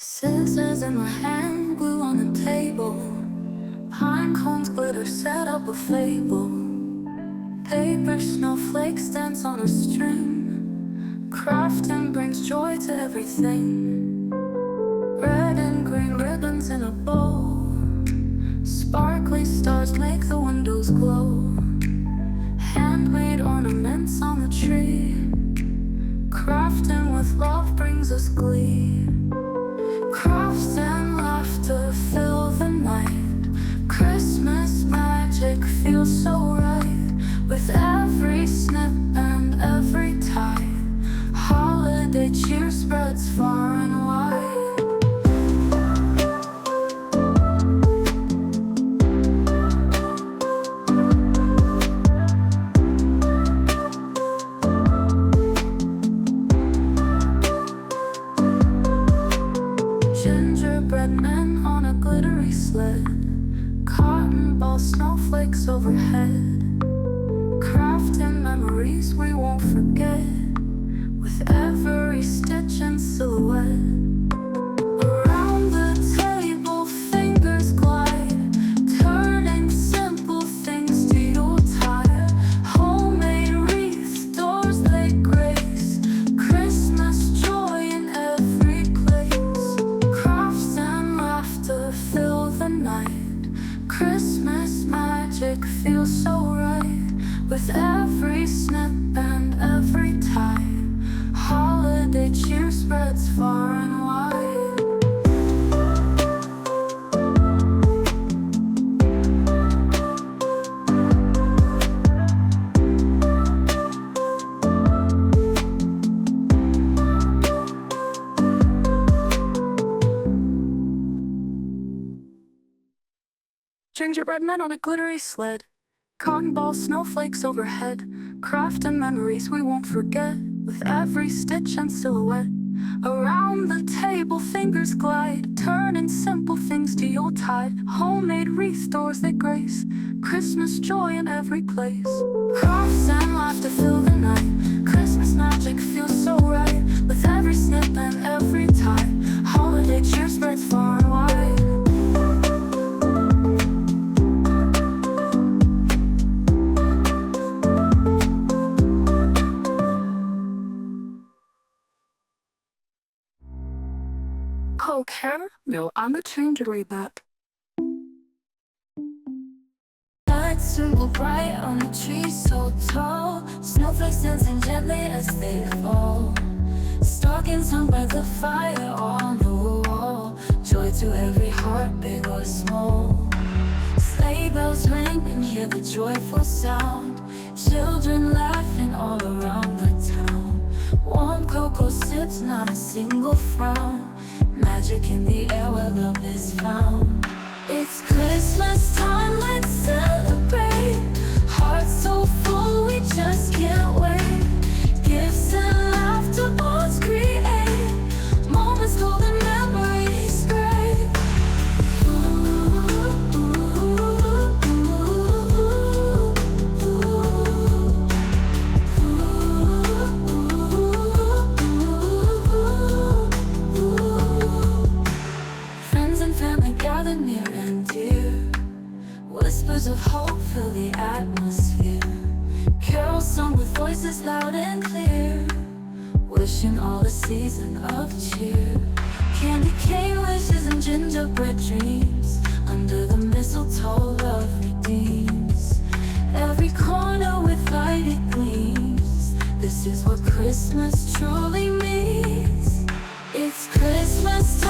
Scissors in my hand, glue on the table. Pine cones glitter, set up a fable. Paper snowflakes dance on a string. Crafting brings joy to everything. Red and green ribbons in a bow. Sparkly stars make the windows glow. Handmade ornaments on the tree. Crafting with love brings us glee. Crafts and laughter fill the night. Christmas magic feels so right. With every snip and every tide, holiday cheer spreads far and wide. Gingerbread men on a glittery sled. Cotton ball snowflakes overhead. Crafting memories we won't forget. With every stitch and silhouette. Around the table fingers glide, turning simple things to Yuletide. Homemade wreaths, doors they grace. Christmas joy in every place. Crafts and laughter fill the night. Christmas magic feels so right. With every snip and every tide, holiday cheer spreads far and wide. Gingerbread men on a glittery sled. Cotton ball snowflakes overhead. Crafting memories we won't forget. With every stitch and silhouette. Around the table fingers glide, turning simple things to Yuletide. Homemade wreath doors that grace. Christmas joy in every place. Crafts and laughter fill the night. Christmas magic feels so right. With every snip and every tide, holiday cheer spreads far and wide. Coke hair? No, I'm a gingery bat. Lights twinkle bright on a tree so tall. Snowflakes dancing gently as they fall. Stockings hung by the fire on the wall. Joy to every heart, big or small. Sleigh bells ring and hear the joyful sound. Children laughing all around the town. Warm cocoa sips, not a single frown. Magic in the air where love is found. It's Christmas time, let's celebrate. Hearts so full, we just can't wait. Gifts and laughter, bonds create. Moments golden, memories great. Gather near and dear. Whispers of hope fill the atmosphere. Carols sung with voices loud and clear. Wishing all a season of cheer. Candy cane wishes and gingerbread dreams. Under the mistletoe love redeems. Every corner with light it gleams. This is what Christmas truly means. It's Christmas time.